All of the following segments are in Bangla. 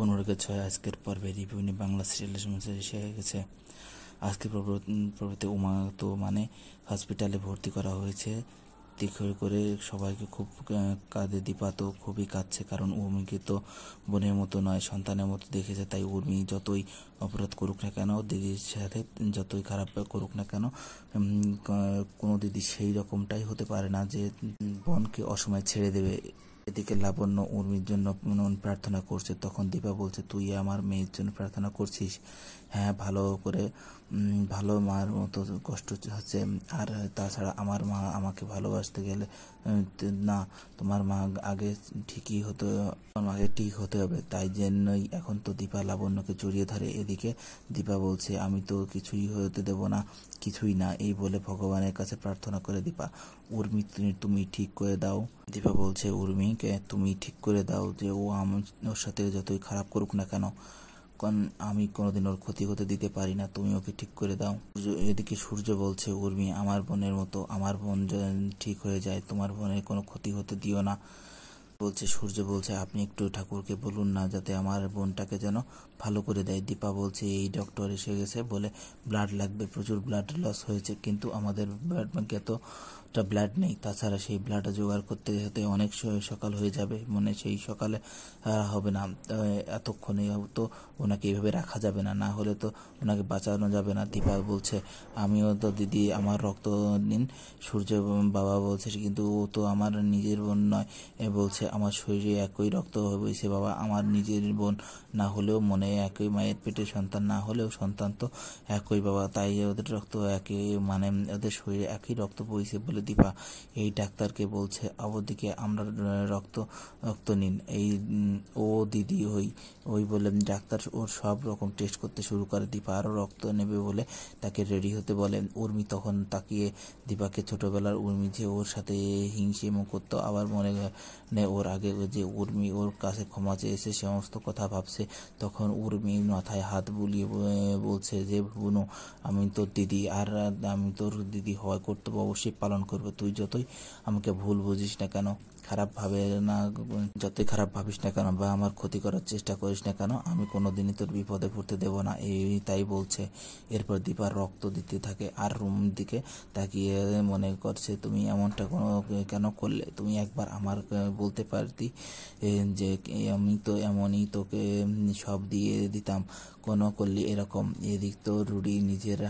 অনুরাগের ছয় আজকের পর্বে রিভিউ নিয়ে বাংলা সিরিয়ালের সমস্যা এসে গেছে। আজকের পর্বতে উমা তো হসপিটালে ভর্তি করা হয়েছে। তীক্ষ্ণ করে সবাইকে খুব কাঁদে। দীপা তো খুবই কাঁদছে, কারণ উর্মিকে তো বোনের মতো নয়, সন্তানের মতো দেখেছে। তাই উর্মি যতই অপরাধ করুক না কেন, দিদির সাথে যতই খারাপ করুক না কেন, কোনো দিদি সেই রকমটাই হতে পারে না যে বোনকে অসময়ে ছেড়ে দেবে। এদিকে লাবণ্য উর্মির জন্য প্রার্থনা করছে। তখন দীপা বলছে, তুই আমার মেয়ের জন্য প্রার্থনা করছিস? হ্যাঁ, ভালো করে, ভালো মার মতো কষ্ট হচ্ছে। আর তাছাড়া আমার মা আমাকে ভালোবাসতে গেলে না, তোমার মা আগে ঠিকই হতে মাকে ঠিক হতে হবে। তাই জন্যই এখন তো দীপা লাবণ্যকে জড়িয়ে ধরে। এদিকে দীপা বলছে, আমি তো কিছুই হতে দেব না, কিছুই না। এই বলে ভগবানের কাছে প্রার্থনা করে দীপা। উর্মি, তুমি ঠিক করে দাও। দীপা বলছে, উর্মিকে তুমি ঠিক করে দাও যে ও ওর সাথে যতই খারাপ করুক না কেন, আমি কোনোদিন ওর ক্ষতি হতে দিতে পারি না। তুমি ওকে ঠিক করে দাও। এদিকে সূর্য বলছে, উর্মি আমার বোনের মতো, আমার বোন ঠিক হয়ে যায়, তোমার বোনের কোনো ক্ষতি হতে দিও না। সূর্য বলছে, আপনি একটু ঠাকুরকে বলুন না যাতে আমার বোনটাকে যেন ভালো করে দেয়। দীপা বলছে, এই ডক্টর এসে গেছে বলে ব্লাড লাগবে, প্রচুর ব্লাড লস হয়েছে, কিন্তু আমাদের ব্লাড ব্যাংকে এতটা ব্লাড নেই। তাছাড়া সেই ব্লাড জোগাড় করতে হতে অনেক সকাল হয়ে যাবে, সেই সকালে হবে না। এতক্ষণে তো ওনাকে এইভাবে রাখা যাবে না, না হলে তো ওনাকে বাঁচানো যাবে না। দীপা বলছে, আমিও তো দিদি আমার রক্ত নিন। সূর্য বাবা বলছে, কিন্তু ও তো আমার নিজের বোন নয়। বলছে, আমার শরীরে একই রক্ত বইছে বাবা, আমার নিজের বোন না হলেও মনে একই মায়ের পেটের সন্তান না হলেও সন্তান তো একই বাবা, তাই ওদের রক্ত একই, ওদের শরীরে একই রক্ত বইছে বলে দীপা এই ডাক্তারকে বলছে। অবদিকে আমরা রক্ত নিন। এই ও দিদি ওই বলে ডাক্তার ওর সব রকম টেস্ট করতে শুরু করে। দীপা আরও রক্ত নেবে বলে তাকে রেডি হতে বলে। উর্মি তখন তাকিয়ে দীপাকে, ছোটবেলার উর্মি যে ওর সাথে হিংসেমো করতো, আবার মনে ওর আগে যে উর্মি ওর কাছে ক্ষমা চেয়েছে সমস্ত কথা ভাবছে। তখন উর্মি মাথায় হাত বুলিয়ে বলছে যে, বুনু, আমি তোর দিদি, আর আমি তোর দিদি হওয়ার কর্তব্য অবশ্যই পালন করবো। তুই যতই আমাকে ভুল বুঝিস না কেন, যতই খারাপ ভাবিস না কেন বা আমার ক্ষতি করার চেষ্টা করিস না কেন, আমি কোনোদিনই তোর বিপদে পড়তে দেব না। তাই বলছে। এরপর দীপার রক্ত দিতে থাকে, আর রুম দিকে তাকিয়ে মনে করছে, তুমি এমনটা কেন করলে? তুমি একবার আমার বলতে পারতি যে আমি তো এমনই তোকে সব দিয়ে দিতাম, কোনো করলি এরকম। এদিক তো রুডি নিজের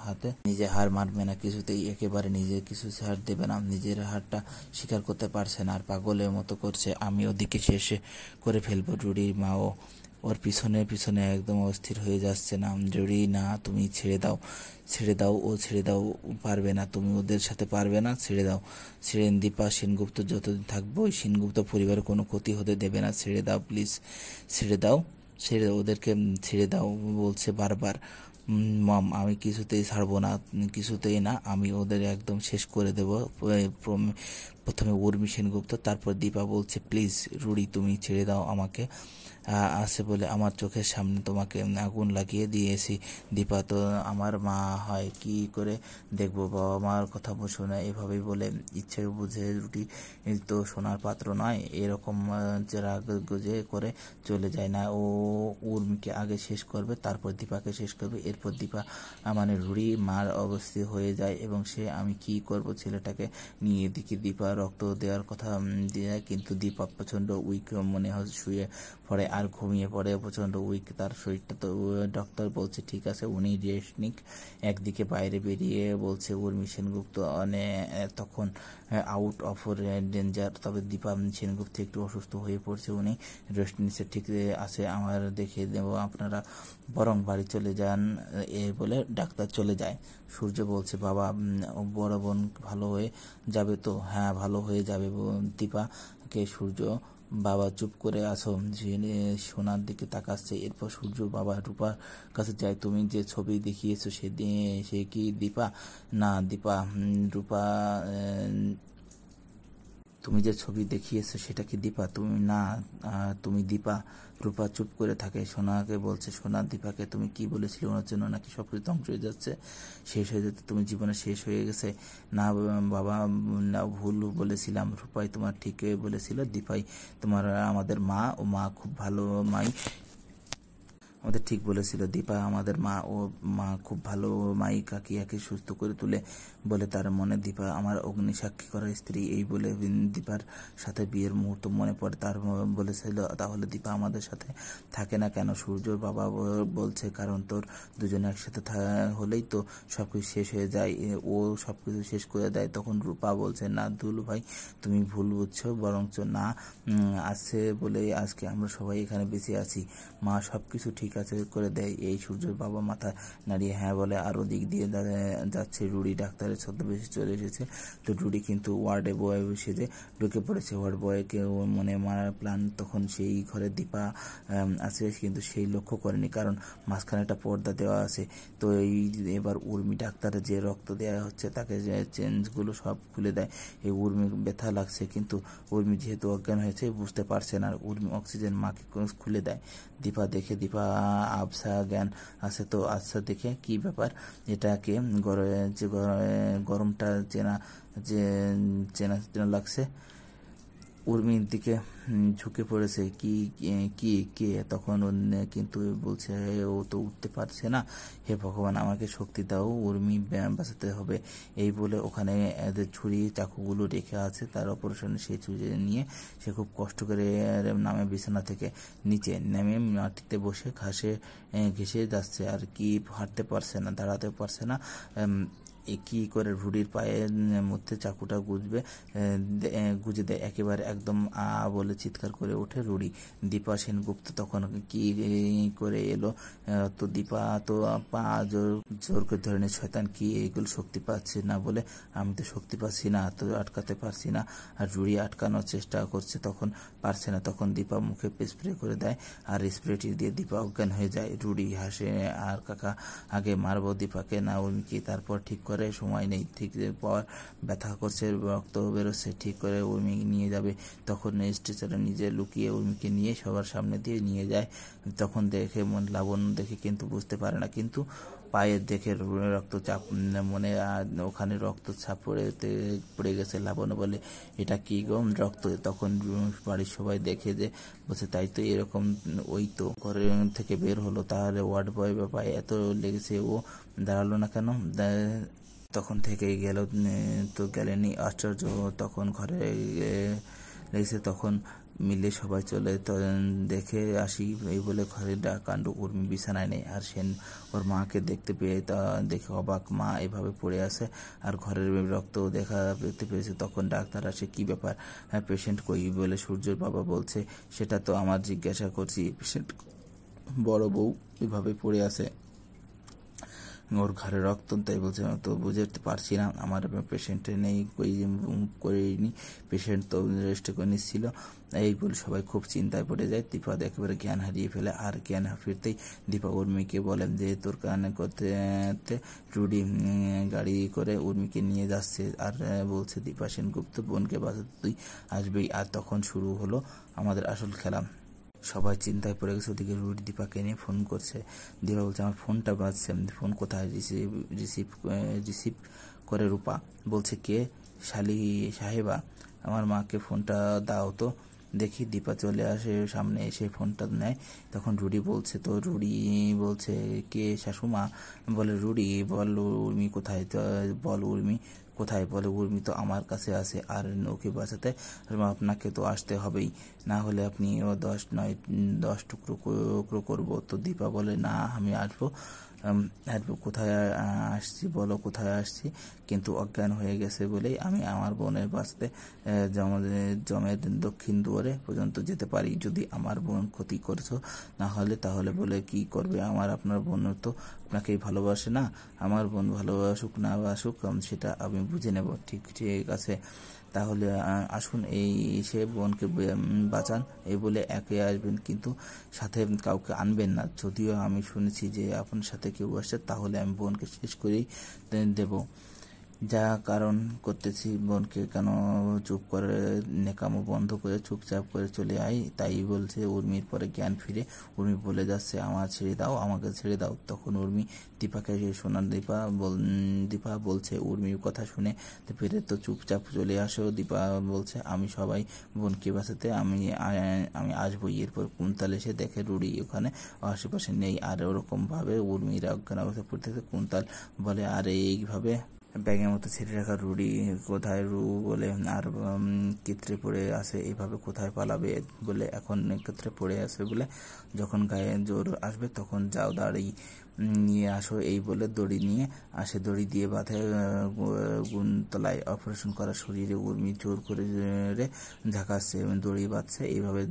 হাতে নিজে হার মানবে না কিছুতেই, একেবারে নিজে কিছু ছাড় দেবে না। নিজের হারটা স্বীকার করতে পারছে না, আর পাগলের মতো করছে। আমি ওদিকে শেষ করে ফেলবো। রুডির মাও ওর পিছনে একদম অস্থির হয়ে যাচ্ছে। না রুডি, না, তুমি ছেড়ে দাও, ছেড়ে দাও, পারবে না, তুমি ওদের সাথে পারবে না, ছেড়ে দাও। দীপা সেনগুপ্ত যতদিন থাকবো ওই সেনগুপ্ত পরিবারের কোনো ক্ষতি হতে দেবে না। ছেড়ে দাও প্লিজ, ছেড়ে দাও, ওদেরকে ছেড়ে দাও বলছে বারবার। মম, আমি কিছুতেই ছাড়বো না, কিছুতেই না, আমি ওদের একদম শেষ করে দেবো। প্রথমে উর্মি সেনগুপ্ত, তারপর দীপা বলছে, প্লিজ রুডি, তুমি ছেড়ে দাও আমাকে। আছে বলে আমার চোখের সামনে তোমাকে আগুন লাগিয়ে দিয়েছি। দীপা তো আমার মা হয়, কি করে দেখবো? বাবা মার কথা শোনা এভাবেই বলে। ইচ্ছে বুঝে রুটি তো সোনার পাত্র নয়, এরকম রাগ গুজে করে চলে যায় না। ও উর্মিকে আগে শেষ করবে, তারপর দীপাকে শেষ করবে। এরপর দীপা রুড়ি মার অবস্থি হয়ে যায়, এবং সে আমি কি করব ছেলেটাকে নিয়ে। এদিকে দীপা রক্ত দেওয়ার কথা দেয়, কিন্তু দীপা প্রচণ্ড উইক মনে হয়, শুয়ে পড়ে আর ঘুমিয়ে পড়ে, প্রচণ্ড উইক তার শরীরটা। তো ডক্টর বলছে, ঠিক আছে, উনি রেস্ট নিক। একদিকে বাইরে বেরিয়ে বলছে, উর্মি সেনগুপ্ত তখন আউট অফ ডেঞ্জার। তবে দীপা সেনগুপ্ত একটু অসুস্থ হয়ে পড়ছে, উনি রেস্ট নিচ্ছে, ঠিক আছে, আমার দেখে দেবো, আপনারা বরং বাড়ি চলে যান। বলে ডাক্তার চলে যায়। সূর্য বলছে, বাবা, বড় বোন ভালো হয়ে যাবে তো? হ্যাঁ, ভালো হয়ে যাবে। দীপাকে সূর্য, বাবা চুপ করে আছো, সোনার দিকে তাকাচ্ছে। এরপর সূর্য বাবা রূপার কাছে যায়। তুমি যে ছবি দেখিয়েছো সে কি দীপা? না দীপা, রূপা তুমি যে ছবি দেখিয়েছো সেটা কি দীপা? তুমি না, তুমি দীপা। রূপা চুপ করে থাকে। সোনাকে বলছে, সোনা দীপাকে তুমি কি বলেছিলে ওনার জন্য নাকি সবকিছু ধ্বংস হয়ে যাচ্ছে, শেষ হয়ে যেতে, তুমি জীবনে শেষ হয়ে গেছে? না বাবা, না ভুল বলেছিলাম। রূপাই তোমার ঠিক বলেছিল, দীপাই তোমার আমাদের মা, ও মা খুব ভালো মাই আমাদের ঠিক বলেছিল। দীপা আমাদের মা, ও মা খুব ভালো মাই কাকিয়াকে সুস্থ করে তুলে বলে তার মনে দীপা আমার অগ্নি সাক্ষী করা স্ত্রী। এই বলে দীপার সাথে বিয়ের মুহূর্ত মনে পড়ে। তার বলেছিল, তাহলে দীপা আমাদের সাথে থাকে না কেন? সূর্যর বাবা বলছে কারণ তোর দুজনে একসাথে হলেই তো সবকিছু শেষ হয়ে যায়, ও সবকিছু শেষ করে দেয়। তখন রূপা বলছে, না দুলু ভাই, তুমি ভুল বুঝছো, বরঞ্চ না আছে বলেই আজকে আমরা সবাই এখানে বেঁচে আছি। মা সবকিছু ঠিক আছে করে দেয়। এই সূর্যর বাবা মাথা নাড়িয়ে হ্যাঁ বলে। আরো দিক দিয়ে যাচ্ছে রুড়ি ডাক্তারের ছদ্মবেশে চলে এসেছে। তো রুড়ি কিন্তু ওয়ার্ডে বয় সেজে ঢুকে পড়েছে। ওয়ার্ড বয়কে মনে মারার প্ল্যান। তখন সেই ঘরে দীপা আছে, কিন্তু সেই লক্ষ্য করেনি, কারণ মাঝখানে একটা পর্দা দেওয়া আছে। তো এবার উর্মি ডাক্তারের যে রক্ত দেওয়া হচ্ছে তাকে চেঞ্জগুলো সব খুলে দেয়। এই উর্মি ব্যথা লাগছে, কিন্তু উর্মি যেহেতু অজ্ঞান হয়েছে বুঝতে পারছে না। উর্মি অক্সিজেন মাকে খুলে দেয়। দীপা দেখে, দীপা আবসা জ্ঞান আছে তো। আচ্ছা দেখে কি ব্যাপার, এটাকে গরমটা চেনা চেনা চেনা লাগছে। উর্মির দিকে ঝুঁকে পড়েছে। কি কি কে? তখন কিন্তু বলছে, ও তো উঠতে পারছে না। হে ভগবান, আমাকে শক্তি দাও, উর্মি বাঁচাতে হবে। এই বলে ওখানে এদের ছুরি চাকুগুলো রেখে আছে তার অপারেশনে। সেই ছুরি নিয়ে সে খুব কষ্ট করে নামে বিছানা থেকে নিচে নেমে মাটিতে বসে ঘেসে যাচ্ছে। আর কি হাঁটতে পারছে না, দাঁড়াতে পারছে না। কি করে রুডির পায়ের মধ্যে চাকুটা গুজে দেয় একেবারে একদম বলে চিৎকার করে ওঠে রুডি। দীপা সেনগুপ্ত তখন কি করে এলো? তো দীপা তো পা জোর করে ধরে নিয়ে, শয়তান কি এইগুলো শক্তি পাচ্ছে না বলে? আমি তো শক্তি পাচ্ছি না, তো আটকাতে পারছি না। আর রুডি আটকানোর চেষ্টা করছে, তখন পারছে না। তখন দীপা মুখে স্প্রে করে দেয়, আর স্প্রেটি দিয়ে দীপা অজ্ঞান হয়ে যায়। রুডি হাসে, আর কাকা আগে মারবো দীপাকে না উর্মিকে, তারপর ঠিক করে সময় নেই। ঠিক পর ব্যথা করছে, রক্ত বেরোচ্ছে, ঠিক করে উর্মি নিয়ে যাবে। তখন স্ট্রেচারে নিজে লুকিয়ে উর্মিকে নিয়ে সবার সামনে দিয়ে নিয়ে যায়। তখন দেখে লাবণ্য দেখে কিন্তু বুঝতে পারে না, কিন্তু পায়ের দেখে রক্তচাপ মনে ওখানে রক্তচাপ পড়ে গেছে। লাবণ্য বলে, এটা কি গো রক্ত? তখন বাড়ির সবাই দেখে যে বলছে, তাই তো, এরকম ওই তো ঘরের থেকে বের হলো। তাহলে ওয়ার্ড বয় পায়ে এত লেগেছে, ও দাঁড়ালো না কেন? তখন থেকে গেল তো গেলেনি, আশ্চর্য। তখন ঘরে লেগেছে, তখন মিলে সবাই চলে দেখে আসি এই বলে ঘরে কাণ্ড। উর্মি বিছানায় নেই, আর সেন ওর মাকে দেখতে পেয়ে দেখে অবাক। মা এভাবে পড়ে আছে, আর ঘরের রক্ত দেখতে পেয়েছে। তখন ডাক্তার আসে, কি ব্যাপার, পেশেন্ট কই বলে সূর্যর বাবা বলছে, সেটা তো আমার জিজ্ঞাসা করছি। পেশেন্ট বড় বউ এভাবে পড়ে আছে, ওর ঘরে রক্ত, তাই বলছে। তো বুঝতে পারছি না, আমার পেশেন্টে নেই করিনি, পেশেন্ট তো রেস্ট করে নিচ্ছিল। এই বলে সবাই খুব চিন্তায় পড়ে যায়। দীপা একেবারে জ্ঞান হারিয়ে ফেলে। আর জ্ঞান ফিরতেই দীপা উর্মিকে বলেন যে তোর কানে করতে রুডি গাড়ি করে উর্মিকে নিয়ে যাচ্ছে, আর বলছে দীপা সেনগুপ্ত বোনকে বাঁচাতে তুই আসবেই। আর তখন শুরু হলো আমাদের আসল খেলা। সবাই চিন্তায় পড়ে গেছে। ওদিকে রুডি দীপাকে নিয়ে ফোন করছে। দীপা বলছে, আমার ফোনটা বাজছে, ফোন কোথায়? রিসিভ করে রূপা বলছে, কে? শালি সাহেবা, আমার মাকে ফোনটা দাও তো দেখি। দীপা চলে আসে সামনে, এসে ফোনটা নেয়। তখন রুডি বলছে, তো রুডি বলছে, কে? শাশুমা। বলে, রুডি বল উর্মি কোথায়? বল উর্মি কোথায়? বলে, উর্মি তো আমার কাছে আছে, আর ওকে বাঁচাতে আপনাকে তো আসতে হবেই, না হলে আপনি ও 10 টুকরো করবো। তো দীপা বলে, না আমি আসবো। কোথায় আসছি বলো, কোথায় আসছি? কিন্তু অজ্ঞান হয়ে গেছে বলেই আমি আমার বোনের বাঁচতে জমের দক্ষিণ দুয়ারে পর্যন্ত যেতে পারি। যদি আমার বোন ক্ষতি করছো না হলে, তাহলে বলে কি করবে? আপনার বোন তো আপনাকেই ভালোবাসে না। আমার বোন ভালোবাসুক না বাসুক সেটা আমি বুঝে নেব। ঠিক আছে, তাহলে আসুন, এই সে বোনকে বাঁচান। এই বলে একে আসবেন, কিন্তু সাথে কাউকে আনবেন না। যদিও আমি শুনেছি যে আপনার সাথে কেউ আসছে, তাহলে আমি বোনকে শেষ করেই দেব। যা কারণ করতেছি বোনকে কেন চুপ করে নেকামো বন্ধ করে চুপচাপ করে চলে আয়, তাই বলছে। উর্মির পরে জ্ঞান ফিরে উর্মি বলে যাচ্ছে আমার ছেড়ে দাও, আমাকে ছেড়ে দাও। তখন উর্মি দীপাকে শোনান, দীপা বলছে উর্মির কথা শুনে ফিরে তো চুপচাপ চলে আসো। দীপা বলছে আমি সবাই বোনকে বাঁচাতে আমি আসবো। এরপর কুন্তল এসে দেখে রুড়ি ওখানে আশেপাশে নেই, আর ওরকম ভাবে উর্মির অজ্ঞান অবস্থা পড়তেছে। কুন্তল বলে আর এইভাবে ব্যাগের মতো ছেড়ে রাখা রুড়ি কোথায় রু বলে, আর কেত্রে পড়ে আছে এইভাবে কোথায় পালাবে বলে, এখন কেত্রে পড়ে আছে বলে, যখন গায়ে জোর আসবে তখন যাও দাঁড়ি নিয়ে আসো এই বলে দড়ি নিয়ে আসে। দড়ি দিয়ে বাঁধে গুণতলায় অপারেশন করা শরীরে। উর্মি জোর করে ঝাঁকাচ্ছে, দড়ি বাঁধছে, এইভাবে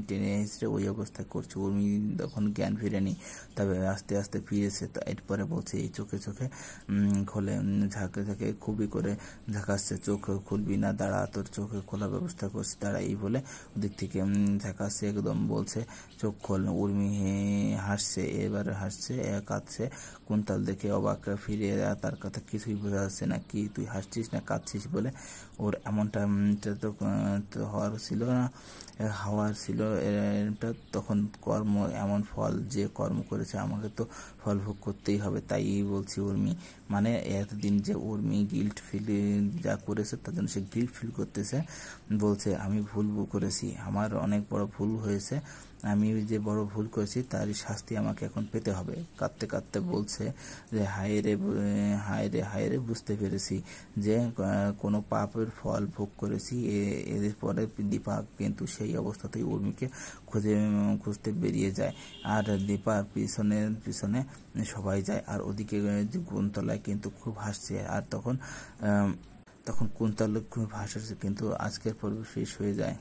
টেনে হিঁচড়ে ওই অবস্থায় করছে। উর্মি তখন জ্ঞান ফিরেনি, তবে আস্তে আস্তে ফিরেছে। এরপরে বলছে এই চোখে চোখে খোলে, ঝাঁকে খুবই করে ঝাঁকাচ্ছে, চোখ খুলবি না, দাঁড়া, তোর চোখে খোলার ব্যবস্থা করছি, দাঁড়া এই বলে ওদিক থেকে ঝাঁকাচ্ছে, একদম বলছে চোখ খোল। উর্মি হাসছে, এবার হাসছে, কাঁদছে। কুন্তল দেখে অবাক, ফিরে তার কথা কিছুই বোঝা যাচ্ছে না, কি তুই হাসছিস না কাঁদছিস বলে। ওর এমনটা তো হওয়ার ছিল না, হওয়ার ছিল এটা তখন কর্ম এমন ফল, যে কর্ম করেছে আমাকে তো ফল ভোগ করতেই হবে। তাই বলছি উর্মি মানে এতদিন যে উর্মি গিল্ট ফিল যা করেছে তার জন্য সে গিল্ট ফিল করতেছে। বলছে আমি ভুল করেছি, আমার অনেক বড় ভুল হয়েছে, আমি যে বড় ভুল করেছি তারই শাস্তি আমাকে এখন পেতে হবে। কাঁদতে কাঁদতে বলছে যে হায় রে হায় রে হায় রে, বুঝতে পেরেছি যে কোনো পাপের ফল ভোগ করেছি। এদের পরে দীপা কিন্তু সেই অবস্থাতেই উর্মিকে খুঁজতে বেরিয়ে যায়, আর দীপা পিছনে পিছনে সবাই যায়। আর ওদিকে গুণতলায় কিন্তু খুব হাসছে, আর তখন কুন্তল খুব হাসছে। কিন্তু আজকের পর্ব শেষ হয়ে যায়।